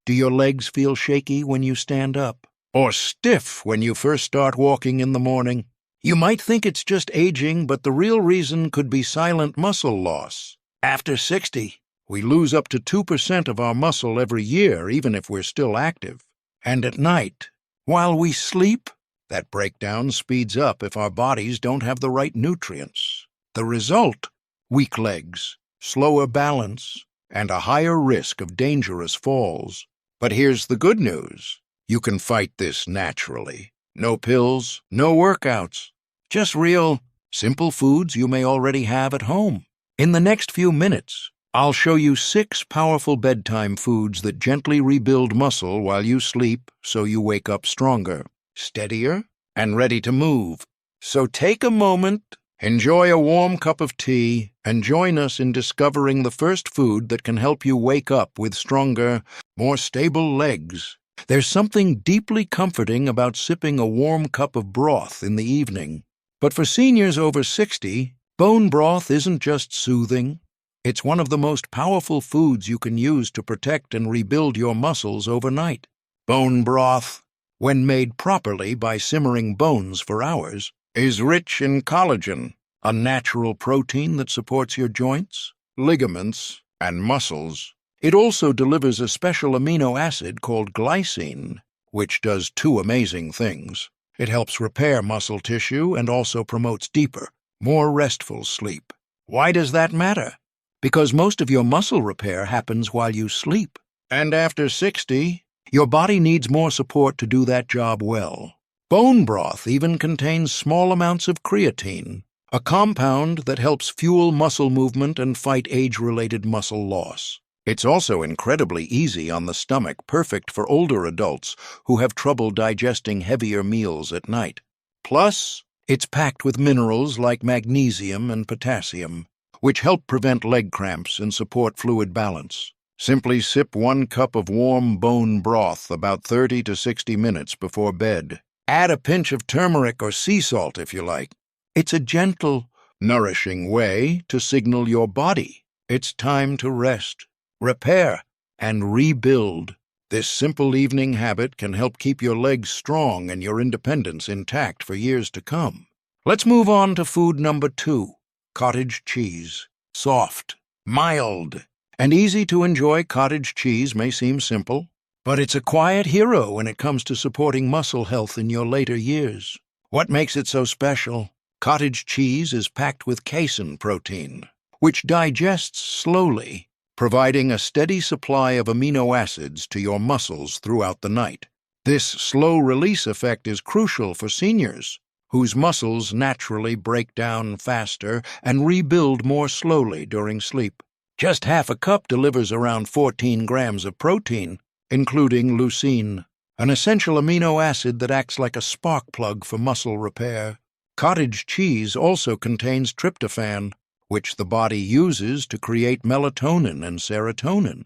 Do your legs feel shaky when you stand up? Or stiff when you first start walking in the morning? You might think it's just aging, but the real reason could be silent muscle loss. After 60, we lose up to 2% of our muscle every year, even if we're still active. And at night, while we sleep, that breakdown speeds up if our bodies don't have the right nutrients. The result? Weak legs, slower balance, and a higher risk of dangerous falls. But here's the good news. You can fight this naturally. No pills, no workouts. Just real, simple foods you may already have at home. In the next few minutes, I'll show you 6 powerful bedtime foods that gently rebuild muscle while you sleep so you wake up stronger, steadier, and ready to move. So take a moment, enjoy a warm cup of tea, and join us in discovering the first food that can help you wake up with stronger, more stable legs. There's something deeply comforting about sipping a warm cup of broth in the evening. But for seniors over 60, bone broth isn't just soothing. It's one of the most powerful foods you can use to protect and rebuild your muscles overnight. Bone broth, when made properly by simmering bones for hours, is rich in collagen, a natural protein that supports your joints, ligaments, and muscles. It also delivers a special amino acid called glycine, which does 2 amazing things. It helps repair muscle tissue and also promotes deeper, more restful sleep. Why does that matter? Because most of your muscle repair happens while you sleep. And after 60, your body needs more support to do that job well. Bone broth even contains small amounts of creatine, a compound that helps fuel muscle movement and fight age-related muscle loss. It's also incredibly easy on the stomach, perfect for older adults who have trouble digesting heavier meals at night. Plus, it's packed with minerals like magnesium and potassium, which help prevent leg cramps and support fluid balance. Simply sip 1 cup of warm bone broth about 30 to 60 minutes before bed. Add a pinch of turmeric or sea salt if you like. It's a gentle, nourishing way to signal your body it's time to rest, repair, and rebuild. This simple evening habit can help keep your legs strong and your independence intact for years to come. Let's move on to food number 2, cottage cheese. Soft, mild, and easy to enjoy cottage cheese may seem simple, but it's a quiet hero when it comes to supporting muscle health in your later years. What makes it so special? Cottage cheese is packed with casein protein, which digests slowly, providing a steady supply of amino acids to your muscles throughout the night. This slow release effect is crucial for seniors, whose muscles naturally break down faster and rebuild more slowly during sleep. Just half a cup delivers around 14 grams of protein, including leucine, an essential amino acid that acts like a spark plug for muscle repair. Cottage cheese also contains tryptophan, which the body uses to create melatonin and serotonin,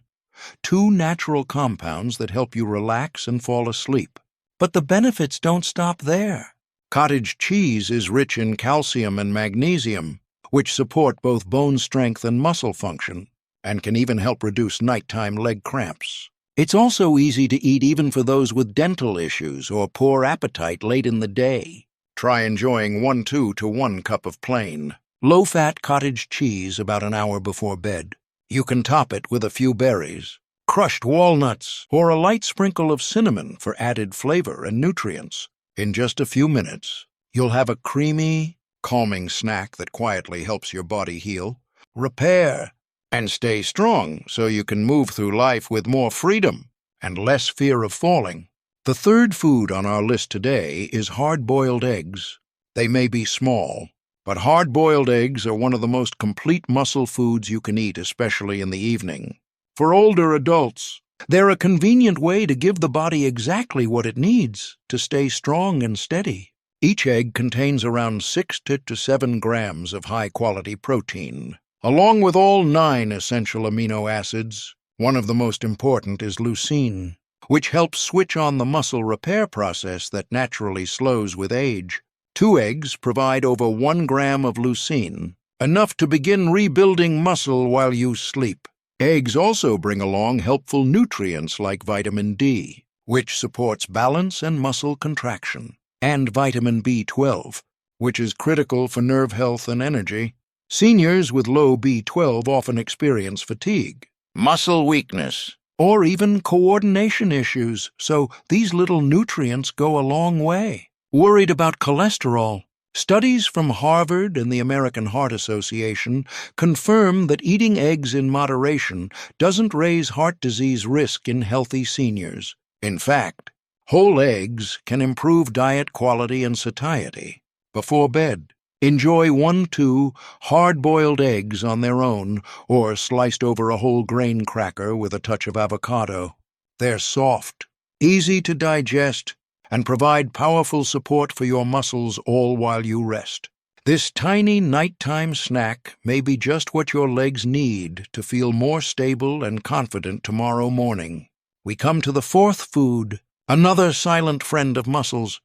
2 natural compounds that help you relax and fall asleep. But the benefits don't stop there. Cottage cheese is rich in calcium and magnesium, which support both bone strength and muscle function, and can even help reduce nighttime leg cramps. It's also easy to eat even for those with dental issues or poor appetite late in the day. Try enjoying 1/2 to 1 cup of plain, low-fat cottage cheese about an hour before bed. You can top it with a few berries, crushed walnuts, or a light sprinkle of cinnamon for added flavor and nutrients. In just a few minutes, you'll have a creamy, calming snack that quietly helps your body heal, repair, and stay strong so you can move through life with more freedom and less fear of falling. The third food on our list today is hard-boiled eggs. They may be small, but hard-boiled eggs are one of the most complete muscle foods you can eat, especially in the evening. For older adults, they're a convenient way to give the body exactly what it needs to stay strong and steady. Each egg contains around 6 to 7 grams of high-quality protein, along with all 9 essential amino acids. One of the most important is leucine, which helps switch on the muscle repair process that naturally slows with age. 2 eggs provide over 1 gram of leucine, enough to begin rebuilding muscle while you sleep. Eggs also bring along helpful nutrients like vitamin D, which supports balance and muscle contraction, and vitamin B12, which is critical for nerve health and energy. Seniors with low B12 often experience fatigue, muscle weakness, or even coordination issues, so these little nutrients go a long way. Worried about cholesterol? Studies from Harvard and the American Heart Association confirm that eating eggs in moderation doesn't raise heart disease risk in healthy seniors. In fact, whole eggs can improve diet quality and satiety. Before bed, enjoy 1-2 hard-boiled eggs on their own or sliced over a whole grain cracker with a touch of avocado. They're soft, easy to digest, and provide powerful support for your muscles all while you rest. This tiny nighttime snack may be just what your legs need to feel more stable and confident tomorrow morning. We come to the fourth food, another silent friend of muscles,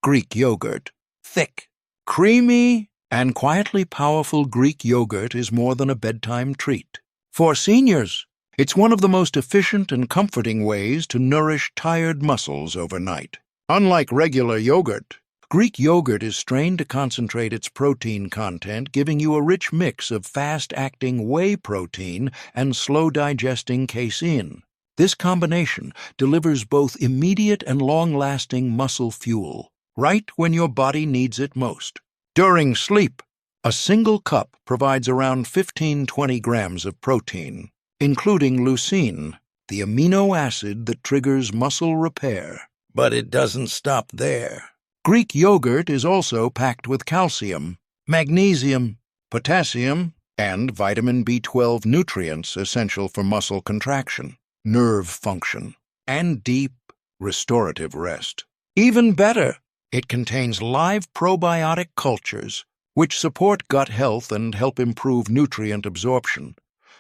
Greek yogurt. Thick, creamy, and quietly powerful Greek yogurt is more than a bedtime treat. For seniors, it's one of the most efficient and comforting ways to nourish tired muscles overnight. Unlike regular yogurt, Greek yogurt is strained to concentrate its protein content, giving you a rich mix of fast-acting whey protein and slow-digesting casein. This combination delivers both immediate and long-lasting muscle fuel, right when your body needs it most. During sleep, a single cup provides around 15-20 grams of protein, including leucine, the amino acid that triggers muscle repair. But it doesn't stop there. Greek yogurt is also packed with calcium, magnesium, potassium, and vitamin B12 nutrients essential for muscle contraction, nerve function, and deep, restorative rest. Even better, it contains live probiotic cultures, which support gut health and help improve nutrient absorption,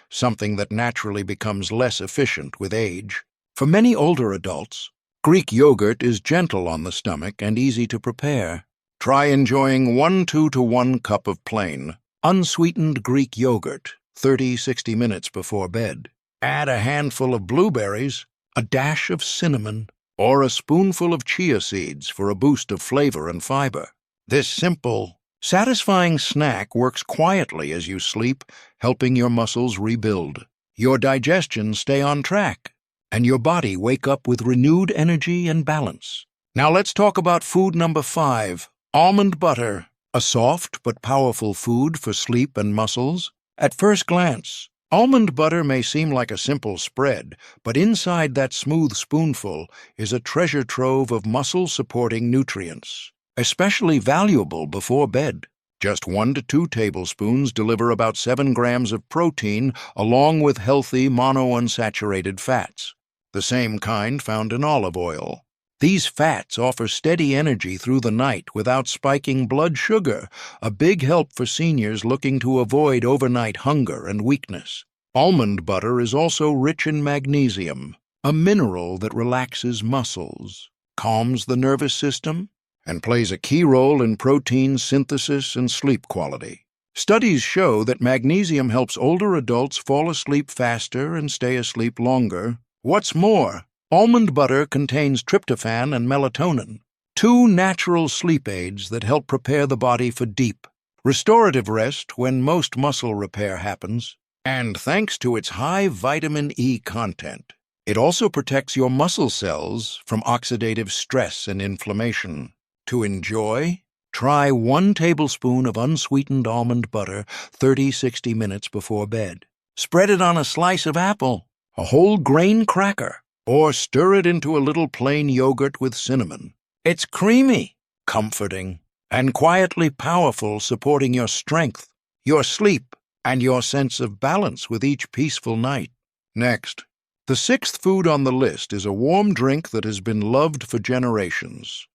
something that naturally becomes less efficient with age. For many older adults, Greek yogurt is gentle on the stomach and easy to prepare. Try enjoying 1-2 to 1 cup of plain, unsweetened Greek yogurt 30-60 minutes before bed. Add a handful of blueberries, a dash of cinnamon, or a spoonful of chia seeds for a boost of flavor and fiber. This simple, satisfying snack works quietly as you sleep, helping your muscles rebuild, your digestion stay on track, and your body wake up with renewed energy and balance. Now let's talk about food number 5, almond butter, a soft but powerful food for sleep and muscles. At first glance, almond butter may seem like a simple spread, but inside that smooth spoonful is a treasure trove of muscle-supporting nutrients, especially valuable before bed. Just 1 to 2 tablespoons deliver about 7 grams of protein along with healthy monounsaturated fats, the same kind found in olive oil. These fats offer steady energy through the night without spiking blood sugar, a big help for seniors looking to avoid overnight hunger and weakness. Almond butter is also rich in magnesium, a mineral that relaxes muscles, calms the nervous system, and plays a key role in protein synthesis and sleep quality. Studies show that magnesium helps older adults fall asleep faster and stay asleep longer. What's more, almond butter contains tryptophan and melatonin, 2 natural sleep aids that help prepare the body for deep, restorative rest when most muscle repair happens. And thanks to its high vitamin E content, it also protects your muscle cells from oxidative stress and inflammation. To enjoy, try 1 tablespoon of unsweetened almond butter 30-60 minutes before bed. Spread it on a slice of apple, a whole grain cracker, or stir it into a little plain yogurt with cinnamon. It's creamy, comforting, and quietly powerful, supporting your strength, your sleep, and your sense of balance with each peaceful night. Next, the 6th food on the list is a warm drink that has been loved for generations.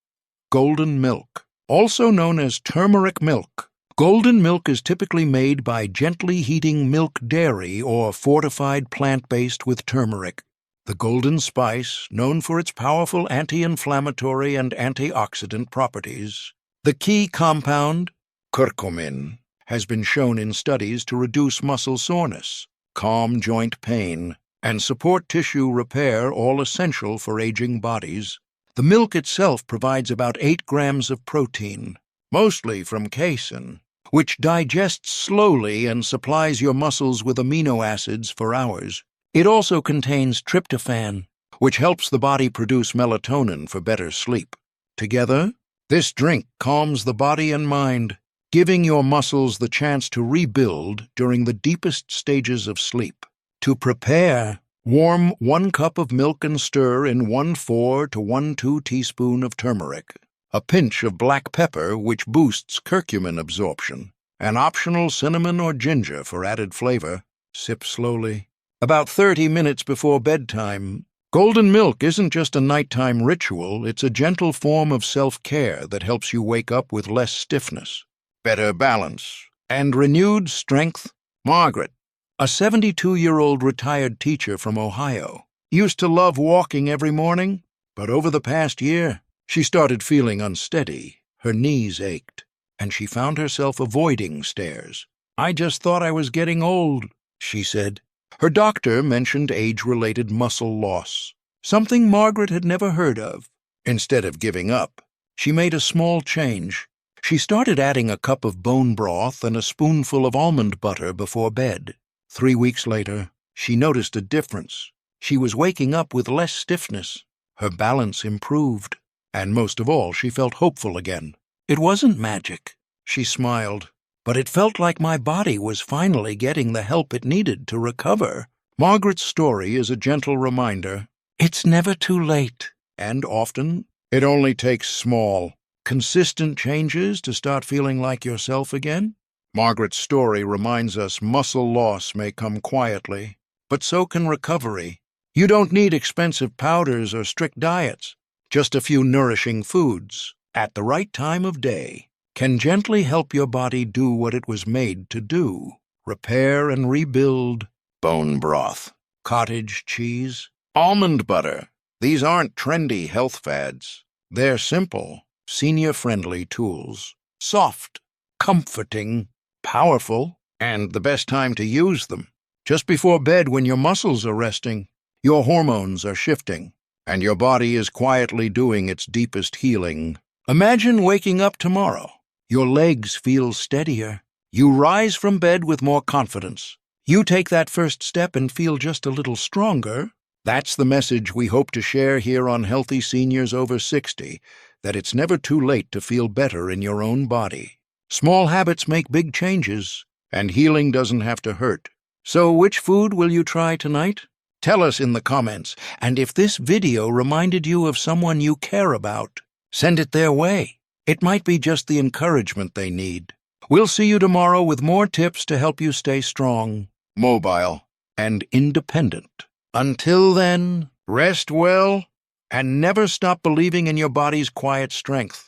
Golden milk, also known as turmeric milk. Golden milk is typically made by gently heating milk dairy or fortified plant-based with turmeric, the golden spice known for its powerful anti-inflammatory and antioxidant properties. The key compound, curcumin, has been shown in studies to reduce muscle soreness, calm joint pain, and support tissue repair, all essential for aging bodies. The milk itself provides about 8 grams of protein, mostly from casein, which digests slowly and supplies your muscles with amino acids for hours. It also contains tryptophan, which helps the body produce melatonin for better sleep. Together, this drink calms the body and mind, giving your muscles the chance to rebuild during the deepest stages of sleep. To prepare, warm 1 cup of milk and stir in 1/4 to 1/2 teaspoon of turmeric, a pinch of black pepper, which boosts curcumin absorption, and optional cinnamon or ginger for added flavor. Sip slowly. About 30 minutes before bedtime. Golden milk isn't just a nighttime ritual, it's a gentle form of self-care that helps you wake up with less stiffness, better balance, and renewed strength. Margaret, a 72-year-old retired teacher from Ohio, used to love walking every morning, but over the past year, she started feeling unsteady. Her knees ached, and she found herself avoiding stairs. "I just thought I was getting old," she said. Her doctor mentioned age-related muscle loss, something Margaret had never heard of. Instead of giving up, she made a small change. She started adding a cup of bone broth and a spoonful of almond butter before bed. 3 weeks later, she noticed a difference. She was waking up with less stiffness. Her balance improved, and most of all, she felt hopeful again. "It wasn't magic," she smiled, "but it felt like my body was finally getting the help it needed to recover." Margaret's story is a gentle reminder. It's never too late, and often it only takes small, consistent changes to start feeling like yourself again. Margaret's story reminds us muscle loss may come quietly, but so can recovery. You don't need expensive powders or strict diets. Just a few nourishing foods, at the right time of day, can gently help your body do what it was made to do: repair and rebuild. Bone broth, cottage cheese, almond butter. These aren't trendy health fads. They're simple, senior-friendly tools. Soft, comforting, powerful, and the best time to use them. Just before bed, when your muscles are resting, your hormones are shifting, and your body is quietly doing its deepest healing. Imagine waking up tomorrow. Your legs feel steadier. You rise from bed with more confidence. You take that first step and feel just a little stronger. That's the message we hope to share here on Healthy Seniors Over 60, that it's never too late to feel better in your own body. Small habits make big changes, and healing doesn't have to hurt. So which food will you try tonight? Tell us in the comments, and if this video reminded you of someone you care about, send it their way. It might be just the encouragement they need. We'll see you tomorrow with more tips to help you stay strong, mobile, and independent. Until then, rest well and never stop believing in your body's quiet strength.